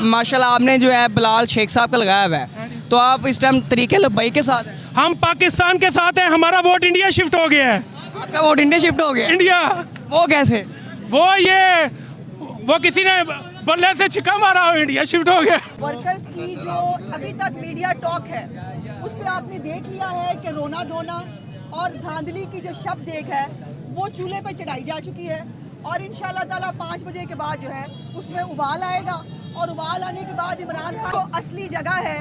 माशाल्लाह आपने जो है बिलाल शेख साहब का लगाया हुआ है, तो आप इस टाइम तरीके लब्बई के साथ हैं? हम पाकिस्तान के साथ हैं, हमारा वोट इंडिया शिफ्ट हो गया है। आपका वोट इंडिया शिफ्ट हो गया? इंडिया। वो कैसे? वो किसी ने बल्ले से छिक्का मारा हो, इंडिया शिफ्ट हो गया। वर्कर्स की जो अभी तक मीडिया टॉक है उस पे आपने देख लिया है कि रोना धोना और धांधली की जो शब्द देख है वो चूल्हे पे चढ़ाई जा चुकी है, और इंशाल्लाह ताला 5 बजे के बाद जो है उसमें उबाल आएगा, और उबाल आने के बाद इमरान खान जो असली जगह है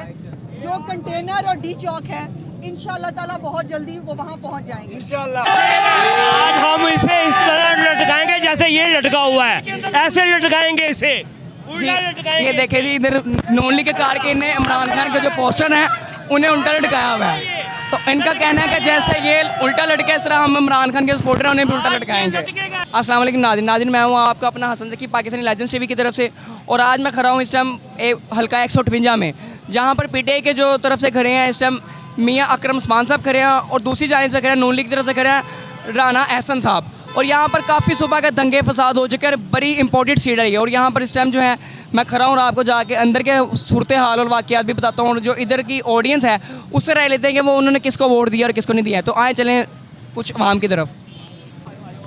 जो कंटेनर और डी चौक है, इंशाल्लाह ताला बहुत जल्दी वो वहाँ पहुँच जाएंगे इंशाल्लाह। आज हम इसे इस तरह लटकाएंगे जैसे ये लटका हुआ है, ऐसे लटकाएंगे इसे, जी ये देखे जी, इधर नून लीग के कारकुन ने इमरान खान के जो पोस्टर हैं उन्हें उल्टा लटकाया हुआ है। तो इनका कहना है कि जैसे ये उल्टा लटके इस तरह हम इमरान खान के सपोर्टर हैं उन्हें भी उल्टा लटकाएंगे। अस्सलाम वालेकुम नाज़रीन, मैं हूँ आपका अपना हसन ज़की पाकिस्तानी लेजेंड्स टीवी की तरफ से, और आज मैं खड़ा हूँ इस टाइम हल्का 158 में, जहाँ पर पीटीआई के जो तरफ से खड़े हैं इस टाइम मियाँ अकरम उस्मान साहब खड़े हैं, और दूसरी जानिब से खड़े हैं नून लीग की तरफ से खड़े हैं राना एहसन साहब। और यहाँ पर काफ़ी सुबह का दंगे फसाद हो चुके हैं और बड़ी इंपॉर्टेंट सीट है। और यहाँ पर इस टाइम जो है मैं खड़ा हूँ और आपको जाके अंदर के सूरत हाल और वाक़यात भी बताता हूँ, और जो इधर की ऑडियंस है उससे राय लेते हैं कि वो उन्होंने किसको वोट दिया और किसको नहीं दिया। तो आए चलें कुछ आवाम की तरफ।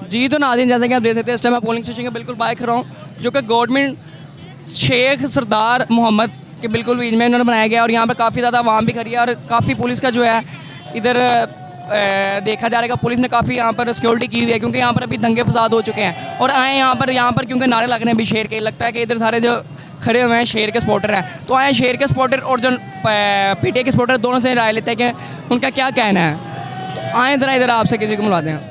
जी तो नाज़रीन, जैसे कि आप देख सकते हैं इस टाइम मैं पोलिंग स्टेशन के बिल्कुल बाहर खड़ा हूँ, जो कि गवर्नमेंट शेख सरदार मोहम्मद के बिल्कुल बीच में इन्होंने बनाया गया, और यहाँ पर काफ़ी ज़्यादा आवाम भी खड़ी है, और काफ़ी पुलिस का जो है इधर देखा जा रहा है। पुलिस ने काफ़ी यहाँ पर सिक्योरिटी की हुई है, क्योंकि यहाँ पर अभी दंगे फसाद हो चुके हैं। और आए यहाँ पर क्योंकि नारे लग रहे हैं अभी शेर के, लगता है कि इधर सारे जो खड़े हुए हैं शेर के सपोर्टर हैं। तो आए शेर के सपोर्टर और जो पीटीआई के सपोर्टर दोनों से राय लेते हैं कि उनका क्या कहना है। तो आए ज़रा इधर आपसे किसी को मिलवाते हैं।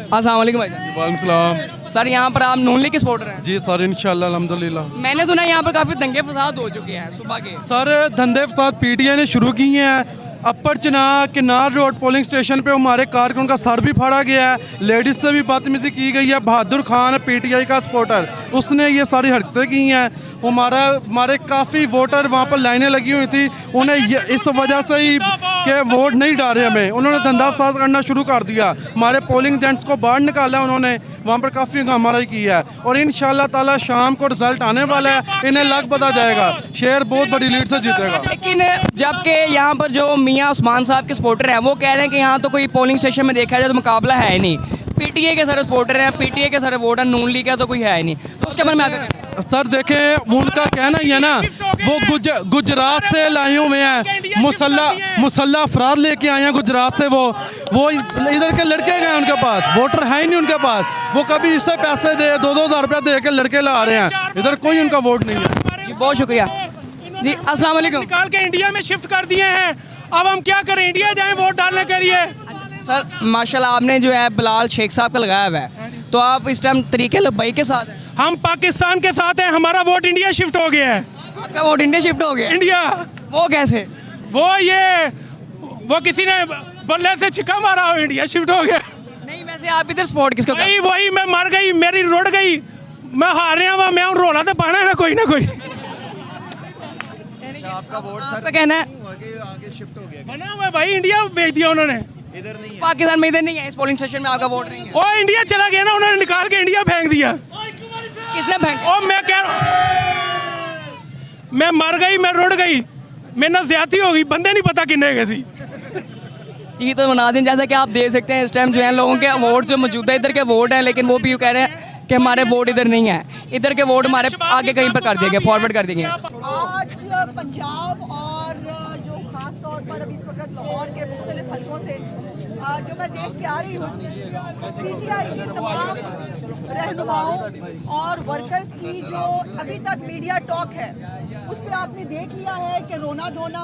अस्सलाम वालेकुम भाई। वालेकुम सलाम। सर यहाँ पर आप नून लीग के सपोर्टर हैं? जी सर, इंशाल्लाह अल्हम्दुलिल्लाह। मैंने सुना है यहाँ पर काफ़ी दंगे फसाद हो चुके हैं सुबह के। सर धंधे फसाद पीटीआई ने शुरू किए हैं। अपर चनाब किनार रोड पोलिंग स्टेशन पे हमारे कारकुन का सर भी फाड़ा गया है, लेडीज़ से भी बदतमीजी की गई है। बहादुर खान पीटीआई का सपोर्टर, उसने ये सारी हरकतें की हैं। हमारे काफ़ी वोटर वहाँ पर लाइनें लगी हुई थी, उन्हें इस वजह से ही कि वोट नहीं डाले हमें, उन्होंने धंधा फसाद करना शुरू कर दिया। हमारे पोलिंग एजेंट्स को बाहर निकाला उन्होंने, वहाँ पर काफ़ी हंगामाराई की है। और इंशाल्लाह ताला शाम को रिजल्ट आने वाला है, इन्हें लग पता जाएगा, शेर बहुत बड़ी लीड से जीतेगा। लेकिन जबकि यहाँ पर जो मियाँ उस्मान साहब के सपोर्टर हैं वो कह रहे हैं कि यहाँ तो कोई पोलिंग स्टेशन में देखा जाए तो मुकाबला है ही नहीं। पीटीआई के सारे सपोर्टर हैं, पीटीआई के सारे वोट हैं, नून लीग का तो कोई है ही नहीं। तो उसके बारे में आगे सर देखें, उनका कहना ही है ना, वो गुजरात से लाए हुए हैं, मुसल्ला अफराद लेके आए हैं गुजरात से। वो इधर के लड़के गए, उनके पास वोटर है ही नहीं उनके पास। वो कभी इससे पैसे दे 2-2 हज़ार रुपया दे के लड़के ला रहे हैं, इधर कोई उनका वोट नहीं है। जी बहुत शुक्रिया जी। अस्सलाम वालेकुम। निकाल के इंडिया में शिफ्ट कर दिए हैं, अब हम क्या करें, इंडिया जाएं वोट डालने के लिए। सर माशाल्लाह आपने जो है बिलाल शेख साहब का लगाया हुआ है, तो आप इस टाइम तरीके लब्बई के साथ हैं? हम पाकिस्तान के साथ हैं, हमारा वोट इंडिया शिफ्ट हो गया है। आपका वोट इंडिया शिफ्ट हो गया? इंडिया। वो कैसे? वो किसी ने बल्ले से छिक्का मारा हो, इंडिया शिफ्ट हो गया। नहीं वैसे आप इधर सपोर्ट किसको? वही मैं मर गई, मेरी रुड़ गई, मैं हार रहा हूँ, मैं रोला तो पाना है ना कोई ना कोई। आपका वोट सर कहना है आगे शिफ्ट हो गया, बना हुआ भाई, इंडिया भेज दिया उन्होंने, इधर नहीं है। पाकिस्तान में इधर नहीं है, इस पोलिंग स्टेशन में आपका वोट नहीं है। ओ इंडिया चला गया ना, उन्होंने निकाल के इंडिया फेंक दिया। किसने फेंक? ओ मैं कह रहा मैं मर गई, मैं रुड़ गई, मेरे ना ज्यादती हो गई, बंदे नहीं पता किन्ने गए सी। जी तो नाज़रीन, जैसा कि आप देख सकते हैं इस टाइम जो है लोगों के वोट जो मौजूदा इधर के वोट हैं, लेकिन वो भी कह रहे हैं कि हमारे वोट इधर नहीं है, इधर के वोट हमारे आगे कहीं पर कर दिए गए, फॉरवर्ड कर दिए गए। आज पंजाब और जो ख़ास तौर पर अभी इस वक्त लाहौर के मुख्तलिफ हलकों से जो मैं देख के आ रही हूँ, पीटीआई के तमाम रहनुमाओं और वर्कर्स की जो अभी तक मीडिया टॉक है उस पर आपने देख लिया है कि रोना धोना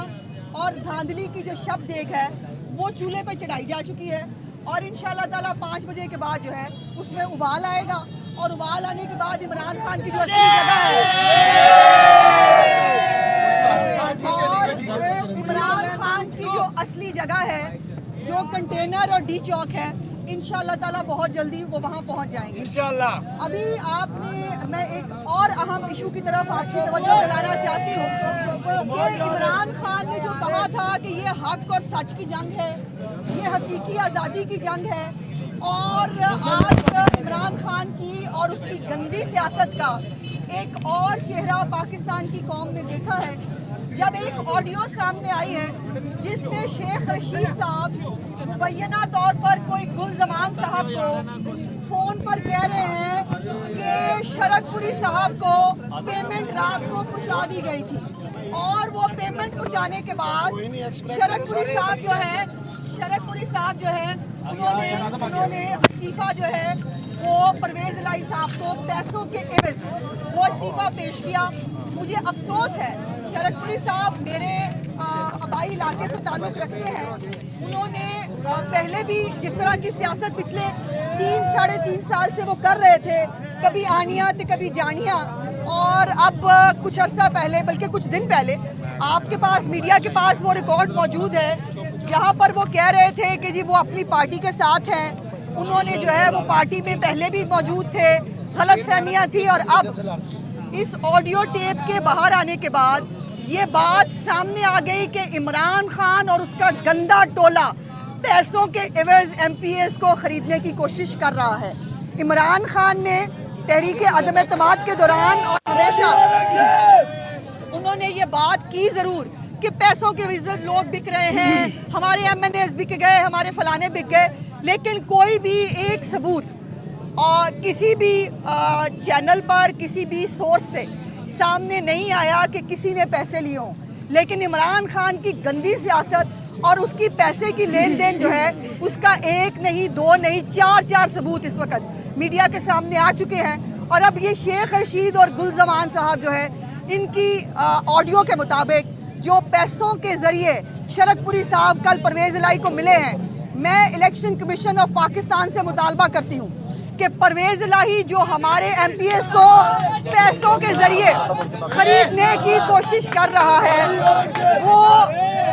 और धांधली की जो शब्द देख है वो चूल्हे पर चढ़ाई जा चुकी है, और इंशाल्लाह ताला 5 बजे के बाद जो है उसमें उबाल आएगा, और उबाल आने के बाद इमरान खान की जो असली जगह है और इमरान खान की जो असली जगह है जो कंटेनर और डी चौक है, इंशाल्लाह ताला बहुत जल्दी वो वहाँ पहुँच जाएंगे इंशाल्लाह। अभी मैं एक और अहम इशू की तरफ आपकी तवज्जो दिलाना चाहती हूँ कि इमरान खान ने जो कहा था कि ये हक और सच की जंग है, ये हकीकी आज़ादी की जंग है, और आज इमरान खान की और उसकी गंदी सियासत का एक और चेहरा पाकिस्तान की कौम ने देखा है जब एक ऑडियो सामने आई है जिसमें शेख रशीद साहब मुबैना तौर पर कोई गुलजमान साहब को फ़ोन पर कह रहे हैं कि शरकपुरी साहब को पेमेंट रात को पहुंचा दी गई थी और वो पेमेंट पहुंचाने के बाद शरकपुरी साहब जो है उन्होंने इस्तीफ़ा जो है वो परवेज़ इलाही साहब को पैसों के एवज़ वो इस्तीफ़ा पेश किया। मुझे अफसोस है शरकपुरी साहब मेरे आबाई इलाके से ताल्लुक़ रखते हैं। उन्होंने पहले भी जिस तरह की सियासत पिछले 3-3.5 साल से वो कर रहे थे, कभी आनिया तो कभी जानिया, और अब कुछ अरसा पहले बल्कि कुछ दिन पहले आपके पास मीडिया के पास वो रिकॉर्ड मौजूद है जहाँ पर वो कह रहे थे कि जी वो अपनी पार्टी के साथ हैं। उन्होंने जो है वो पार्टी में पहले भी मौजूद थे, गलतफहमियाँ थी, और अब इस ऑडियो टेप के बाहर आने के बाद ये बात सामने आ गई कि इमरान खान और उसका गंदा टोला पैसों के एवज़ MPs को ख़रीदने की कोशिश कर रहा है। इमरान खान ने तहरीक अदम एतमाद के दौरान और हमेशा उन्होंने ये बात की ज़रूर कि पैसों के विज़त लोग बिक रहे हैं, हमारे MNAs बिक गए, हमारे फलाने बिक गए, लेकिन कोई भी एक सबूत और किसी भी चैनल पर किसी भी सोर्स से सामने नहीं आया कि किसी ने पैसे लिए हों। लेकिन इमरान खान की गंदी सियासत और उसकी पैसे की लेन देन जो है उसका एक नहीं, दो नहीं, चार सबूत इस वक्त मीडिया के सामने आ चुके हैं। और अब ये शेख रशीद और गुलजमान साहब जो है इनकी ऑडियो के मुताबिक जो पैसों के ज़रिए शरकपुरी साहब कल परवेज़ इलाही को मिले हैं, मैं इलेक्शन कमीशन ऑफ पाकिस्तान से मुतालबा करती हूँ कि परवेज़ इलाही जो हमारे MPs को पैसों के ज़रिए ख़रीदने की कोशिश कर रहा है वो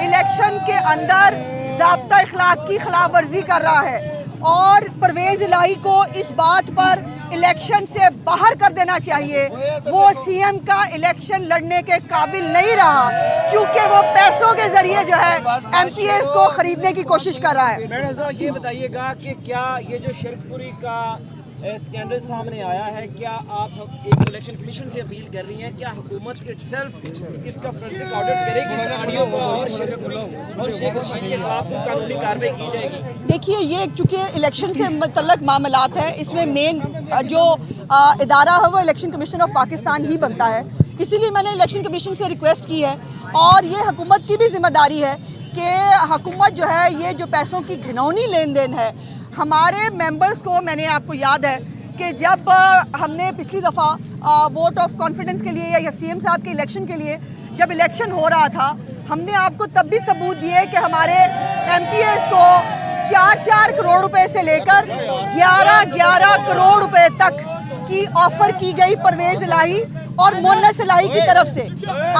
इलेक्शन के अंदर ज़ाब्ता इखलाक की खिलाफ वर्जी कर रहा है, और परवेज़ इलाही को इस बात पर इलेक्शन से बाहर कर देना चाहिए। वो CM का इलेक्शन लड़ने के काबिल नहीं रहा क्योंकि वो पैसों के ज़रिए जो है MPs को ख़रीदने की कोशिश कर रहा है। मैडम साहब ये बताइएगा कि क्या ये जो शरकपुरी का स्कैंडल सामने आया है, क्या आप एक इलेक्शन कमीशन से अपील कर रही हैं, क्या हुकूमत इटसेल्फ इसका फोरेंसिक ऑडिट करेगी इस ऑडियो को और शरकपुरी और शेख रशीद के खिलाफ कानूनी कार्रवाई की जाएगी? देखिए, ये चूँकि इलेक्शन से मुतल्लक मामलात है, इसमें मेन जो इदारा है वो इलेक्शन कमीशन ऑफ पाकिस्तान ही बनता है। इसीलिए मैंने इलेक्शन कमीशन से रिक्वेस्ट की है, और ये हुकूमत की भी जिम्मेदारी है कि हुकूमत जो है ये जो पैसों की घिनौनी लेन देन है, हमारे मेंबर्स को, मैंने आपको याद है कि जब हमने पिछली दफ़ा वोट ऑफ कॉन्फिडेंस के लिए या CM साहब के इलेक्शन के लिए जब इलेक्शन हो रहा था, हमने आपको तब भी सबूत दिए कि हमारे MPs को 4-4 करोड़ रुपए से लेकर 11-11 करोड़ रुपए तक की ऑफ़र की गई परवेज़ इलाही और मोनस इलाही की तरफ से।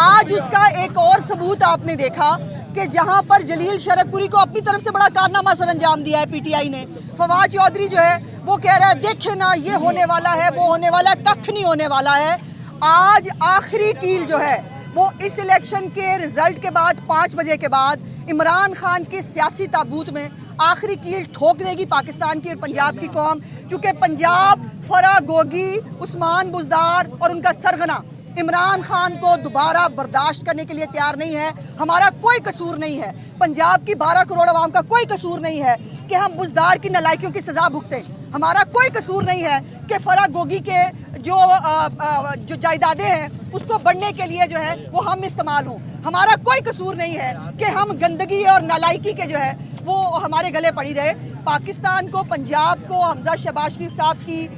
आज उसका एक और सबूत आपने देखा कि जहां पर जलील शरकपुरी को अपनी तरफ से बड़ा कारनामा सर अंजाम दिया है PTI ने। फवाद चौधरी जो है वो कह रहा है देखे ना ये होने वाला है, वो होने वाला है, कख नहीं होने वाला है। आज आखिरी कील जो है वो इस इलेक्शन के रिजल्ट के बाद 5 बजे के बाद इमरान खान के सियासी ताबूत में आखिरी कील ठोक देगी पाकिस्तान की और पंजाब की कौम। चूँकि पंजाब फरा गोगी, उस्मान बुज़दार और उनका सरगना इमरान खान को दोबारा बर्दाश्त करने के लिए तैयार नहीं है। हमारा कोई कसूर नहीं है, पंजाब की 12 करोड़ आवाम का कोई कसूर नहीं है कि हम बुज़दार की नालायकियों की सज़ा भुगतें। हमारा कोई कसूर नहीं है कि फरा गोगी के जो जायदादें हैं उसको बढ़ने के लिए जो है वो हम इस्तेमाल हों। हमारा कोई कसूर नहीं है कि हम गंदगी और नालायकी के जो है वो हमारे गले पड़ी रहे। पाकिस्तान को, पंजाब को हमजा शहबाज शरीफ साहब की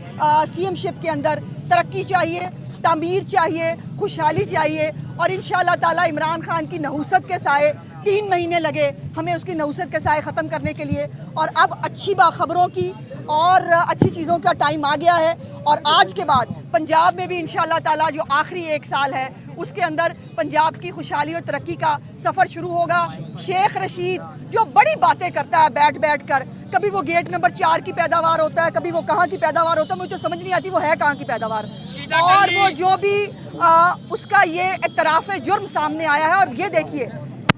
CMशिप के अंदर तरक्की चाहिए, तामीर चाहिए, खुशहाली चाहिए, और इंशाअल्लाह ताला इमरान खान की नहूसत के साए 3 महीने लगे हमें उसकी नहूसत के साए ख़त्म करने के लिए, और अब अच्छी बाखबरों की और अच्छी चीज़ों का टाइम आ गया है। और आज के बाद पंजाब में भी इंशाअल्लाह ताला जो आखिरी 1 साल है उसके अंदर पंजाब की खुशहाली और तरक्की का सफ़र शुरू होगा। शेख रशीद जो बड़ी बातें करता है बैठ बैठ कर, कभी वो गेट नंबर 4 की पैदावार होता है, कभी वो कहाँ की पैदावार होता है, मुझे तो समझ नहीं आती वो है कहाँ की पैदावार। और वो जो भी उसका ये इतराफ़ जुर्म सामने आया है, और ये देखिए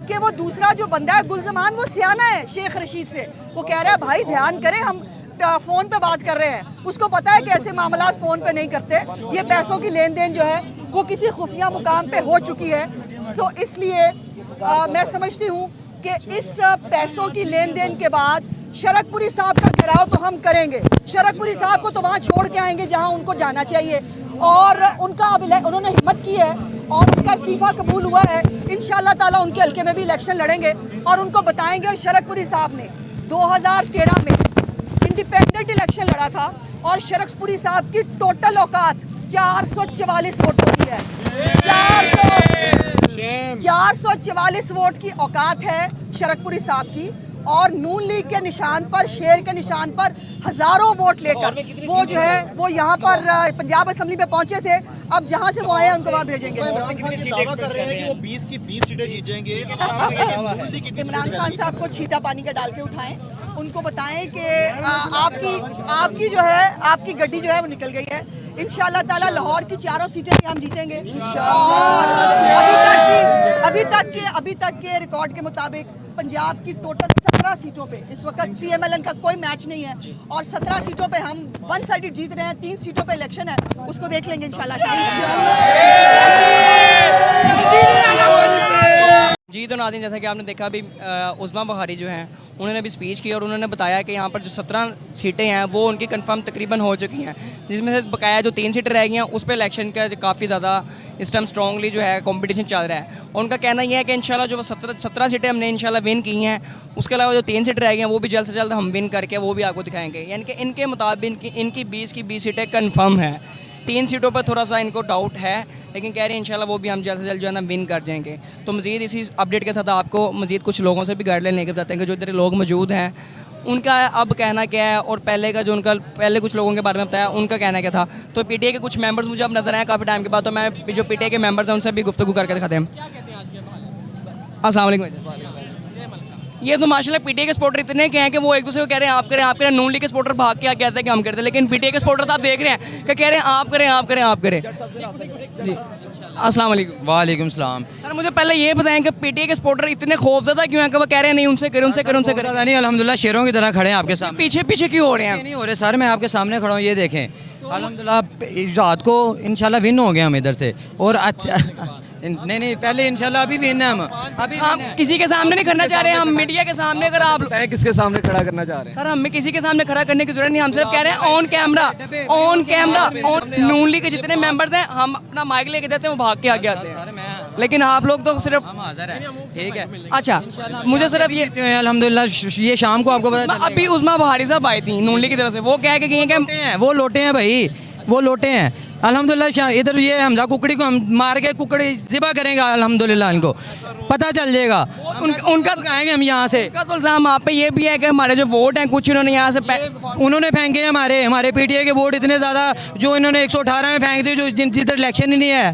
कि वो दूसरा जो बंदा है गुलजमान, वो सियाना है शेख रशीद से। वो कह रहा है भाई ध्यान करें, हम फ़ोन पे बात कर रहे हैं, उसको पता है कि ऐसे मामला फ़ोन पे नहीं करते। ये पैसों की लेन देन जो है वो किसी खुफिया मुकाम पे हो चुकी है। सो इसलिए मैं समझती हूँ कि इस पैसों की लेन देन के बाद शरकपुरी साहब का घेराव तो हम करेंगे। शरकपुरी साहब को तो वहाँ छोड़ के आएंगे जहाँ उनको जाना चाहिए, और उनका उन्होंने हिम्मत की है और उनका इस्तीफ़ा कबूल हुआ है। इंशाल्लाह ताला उनके हल्के में भी इलेक्शन लड़ेंगे और उनको बताएंगे। और शरकपुरी साहब ने 2013 में इंडिपेंडेंट इलेक्शन लड़ा था और शरकपुरी साहब की टोटल औकात 444 वोटों की है। 444 वोट की औकात है शरकपुरी साहब की, और नून लीग के निशान पर, शेर के निशान पर हजारों वोट लेकर वो जो है वो यहाँ पर पंजाब असेंबली में पहुंचे थे। अब जहाँ से वो आए हैं उनको वहाँ भेजेंगे। दावा कर रहे हैं कि वो 20 की 20 सीटें जीत जाएंगे। इमरान खान साहब को छीटा पानी का डाल के उठाएं, उनको बताएं कि आपकी जो है आपकी गड्डी जो है वो निकल गई है। इंशाल्लाह ताला लाहौर की 4 सीटें भी हम जीतेंगे। और अभी तक के रिकॉर्ड के मुताबिक पंजाब की टोटल 17 सीटों पे इस वक्त PMLN का कोई मैच नहीं है, और 17 सीटों पे हम वन साइडेड जीत रहे हैं। 3 सीटों पे इलेक्शन है, उसको देख लेंगे इंशाल्लाह। जी तो नाज़रीन, जैसा कि आपने देखा अभी उस्मा बुखारी जो हैं उन्होंने भी स्पीच की और उन्होंने बताया कि यहाँ पर जो 17 सीटें हैं वो उनकी कंफर्म तकरीबन हो चुकी हैं, जिसमें से बकाया जो 3 सीटें रह गई हैं उस पर इलेक्शन का काफ़ी ज़्यादा इस टाइम स्ट्रॉन्गली जो है कंपटीशन चल रहा है। और उनका कहना यह है कि इंशाल्लाह जो 17 सीटें हमने इंशाल्लाह विन की हैं, उसके अलावा जो 3 सीटें रह गई हैं वो भी जल्द से जल्द हम विन करके वो भी आपको दिखाएँगे। यानी कि इनके मुताबिक इनकी 20 की 20 सीटें कन्फर्म हैं। 3 सीटों पर थोड़ा सा इनको डाउट है, लेकिन कह रहे हैं इंशाल्लाह वो भी हम जल्द से जल्द जो है ना विन कर जाएंगे। तो मज़ीद इसी अपडेट के साथ आपको मज़ीद कुछ लोगों से भी गाइडलाइन लेकर बताते हैं कि जो इधर लोग मौजूद हैं उनका अब कहना क्या है, और पहले का जो उनका पहले कुछ लोगों के बारे में बताया उनका कहना क्या था। तो PTA के कुछ मेंबर्स मुझे अब नज़र आए काफ़ी टाइम के बाद, तो मैं जो PTA के मेंबर्स हैं उनसे भी गुफ्तगू करके दिखाते हैं। अस्सलाम वालेकुम। ये तो माशाल्लाह PTA के सपोर्टर इतने के हैं कि वो एक दूसरे को कह रहे हैं आप करें आप करें। नून लीग के सपोर्टर भाग के कहते हैं कि हम करते हैं, लेकिन PTA के सपोर्टर तो आप देख रहे हैं कि कह रहे हैं आप करें आप करें आप करें। जी अस्सलाम वालेकुम। वालेकुम सलाम। सर मुझे पहले ये बताएं कि PTA के सपोर्टर इतने खौफजदा क्यों हैं कि वो कह रहे हैं नहीं उनसे करें उनसे करें उनसे करें। नहीं, अल्हम्दुलिल्लाह शेरों की तरह खड़े हैं आपके सामने। पीछे पीछे क्यों हो रहे हैं? नहीं हो रहे सर, मैं आपके सामने खड़ा हूँ, ये देखें। अल्हम्दुलिल्लाह रात को इंशाल्लाह विन हो गए हम इधर से, और अच्छा नहीं पहले इंशाल्लाह अभी विन है हम। अभी हम किसी के सामने नहीं करना चाह रहे हैं, हम मीडिया के सामने। अगर आप किसके सामने खड़ा करना चाह रहे हैं? सर हमें किसी के सामने खड़ा करने की जरूरत नहीं, हम सिर्फ कह रहे हैं ऑन कैमरा नून लीग के जितने मेंबर्स हैं हम अपना माइक लेके देते हैं, वो भाग के आगे आते हैं, लेकिन आप लोग तो सिर्फ हम हाजिर हैं। ठीक है, अच्छा मुझे सिर्फ ये अल्हम्दुलिल्लाह ये शाम को आपको पता अभी उस्मा बुखारी साहब आई थी नून लीग की तरफ से, वो कह के गई हैं कि वो लोटे हैं भाई, वो लोटे हैं। अल्हम्दुलिल्लाह इधर ये हमजा कुकड़ी को हम मार के कुकड़ी ज़िबा करेंगे, अल्हम्दुलिल्लाह इनको पता चल जाएगा। उनका आएंगे हम यहाँ से। उनका तो इल्ज़ाम आप पे ये भी है कि हमारे जो वोट हैं कुछ इन्होंने यहाँ से उन्होंने फेंके हमारे PTA के वोट इतने ज़्यादा जो इन्होंने 118 में फेंक दिए, जो जिधर इलेक्शन ही नहीं है।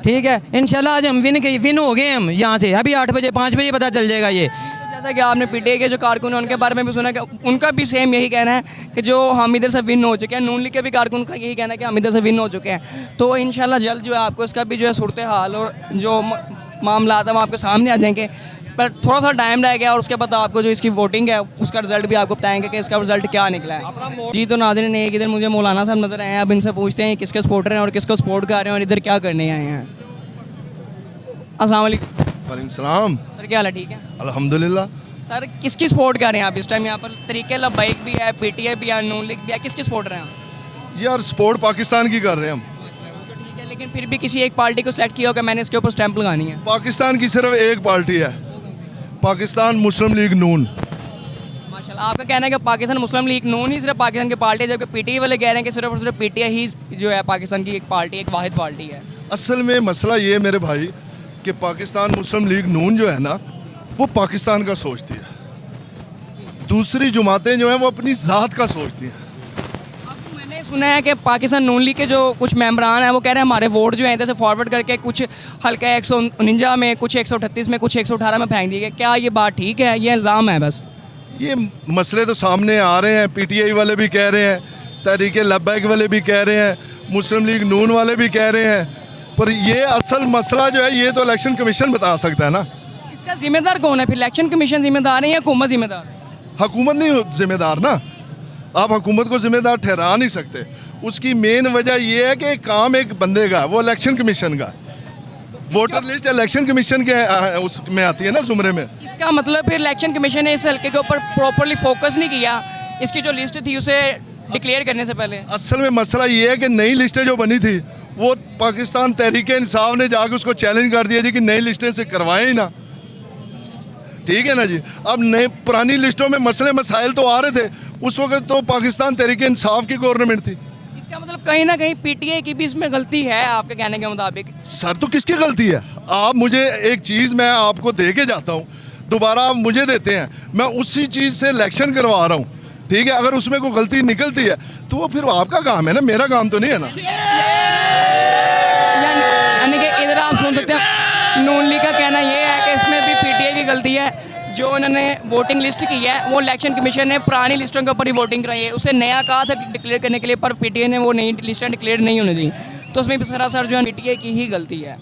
ठीक है, इंशाल्लाह आज हम विन हो गए हम यहाँ से। अभी 8 बजे 5 बजे पता चल जाएगा ये। जैसा कि आपने PTA के जो कारकुन हैं उनके बारे में भी सुना कि उनका भी सेम यही कहना है कि जो हम इधर से विन हो चुके हैं। नून लीग के भी कारकुन का यही कहना है कि हम इधर से विन हो चुके हैं। तो इंशाल्लाह जल्द जो है आपको इसका भी जो है सूरत हाल और जो मामला है वो आपके सामने आ जाएंगे, पर थोड़ा सा टाइम रह गया और उसके बाद आपको जो इसकी वोटिंग है उसका रिजल्ट भी आपको बताएंगे कि इसका रिजल्ट क्या निकला है। जी तो नाज़रीन, एक इधर मुझे मौलाना साहब नज़र आए हैं, अब इनसे पूछते हैं किसके सपोर्टर हैं और किसको सपोर्ट कर रहे हैं और इधर क्या करने आए हैं। अस्सलाम वालेकुम। वालेकुम सलाम। सर क्या हाल है? ठीक है अल्हम्दुलिल्लाह। सर किसकी सपोर्ट कर रहे हैं आप इस टाइम? यहाँ पर तरीके लब्बैक भी है, PTA भी है, नून लीग भी है, किसकी सपोर्ट रहे हैं आप? यार स्पोर्ट पाकिस्तान की कर रहे हैं हम। ठीक है, लेकिन फिर भी किसी एक पार्टी को सिलेक्ट किया होगा मैंने इसके ऊपर स्टैंप लगानी है। पाकिस्तान की सिर्फ एक पार्टी है, पाकिस्तान मुस्लिम लीग नून। माशाल्लाह, आपका कहना है कि पाकिस्तान मुस्लिम लीग नून ही सिर्फ पाकिस्तान की पार्टी है, जबकि PTA वाले कह रहे हैं कि सिर्फ और सिर्फ PTA ही जो है पाकिस्तान की एक पार्टी, एक वाहिद पार्टी है। असल में मसला ये मेरे भाई कि पाकिस्तान मुस्लिम लीग नून जो है ना वो पाकिस्तान का सोचती है, दूसरी जमातें जो हैं वो अपनी ज़ात का सोचती हैं। अब मैंने सुना है कि पाकिस्तान नून लीग के जो कुछ मेंबरान हैं वो कह रहे हैं हमारे वोट जो हैं इधर से फॉरवर्ड करके कुछ हल्का 149 में, कुछ 138 में, कुछ 118 में फेंक दिए गए। क्या ये बात ठीक है? ये इल्ज़ाम है बस। ये मसले तो सामने आ रहे हैं, PTA वाले भी कह रहे हैं, तहरीक लब्बैक वाले भी कह रहे हैं, मुस्लिम लीग नून वाले भी कह रहे हैं, पर ये असल मसला जो है ये तो इलेक्शन कमीशन बता सकता है ना। इसका जिम्मेदार कौन है फिर? इलेक्शन कमीशन जिम्मेदार है या हुकूमत जिम्मेदार है? हुकूमत नहीं जिम्मेदार ना, आप हुकूमत को जिम्मेदार ठहरा नहीं सकते। उसकी मेन वजह ये है कि काम एक बंदे का, वो इलेक्शन कमीशन का। वोटर लिस्ट इलेक्शन कमीशन के उसमें आती है ना, जुमरे में। इसका मतलब फिर इलेक्शन कमीशन ने इस हल्के के ऊपर प्रॉपरली फोकस नहीं किया, इसकी जो लिस्ट थी उसे डिक्लेयर करने से पहले। असल में मसला ये है कि नई लिस्टें जो बनी थी वो पाकिस्तान तहरीक इंसाफ ने जाकर उसको चैलेंज कर दिया जी कि नई लिस्टें से करवाएं ही ना। ठीक है ना जी। अब नए पुरानी लिस्टों में मसले मसाइल तो आ रहे थे, उस वक्त तो पाकिस्तान तहरीक इंसाफ की गवर्नमेंट थी। इसका मतलब कहीं ना कहीं पीटीआई की भी इसमें गलती है आपके कहने के मुताबिक। सर तो किसकी गलती है? आप मुझे एक चीज़ मैं आपको दे के जाता हूँ, दोबारा आप मुझे देते हैं, मैं उसी चीज़ से इलेक्शन करवा रहा हूँ। ठीक है, अगर उसमें कोई गलती निकलती है तो वो फिर आपका काम है ना, मेरा काम तो नहीं है ना। यानी कि इधर आप सुन सकते हैं नून लीग का कहना ये है कि इसमें भी पीटीआई की गलती है। जो उन्होंने वोटिंग लिस्ट की है वो इलेक्शन कमीशन ने पुरानी लिस्टों के ऊपर ही वोटिंग कराई है, उसे नया कहा था डिक्लेयर करने के लिए, पर पीटीआई ने वो नई लिस्टें डिक्लेयर नहीं होने दी। तो उसमें भी सरासर जो है पीटीआई की ही गलती है।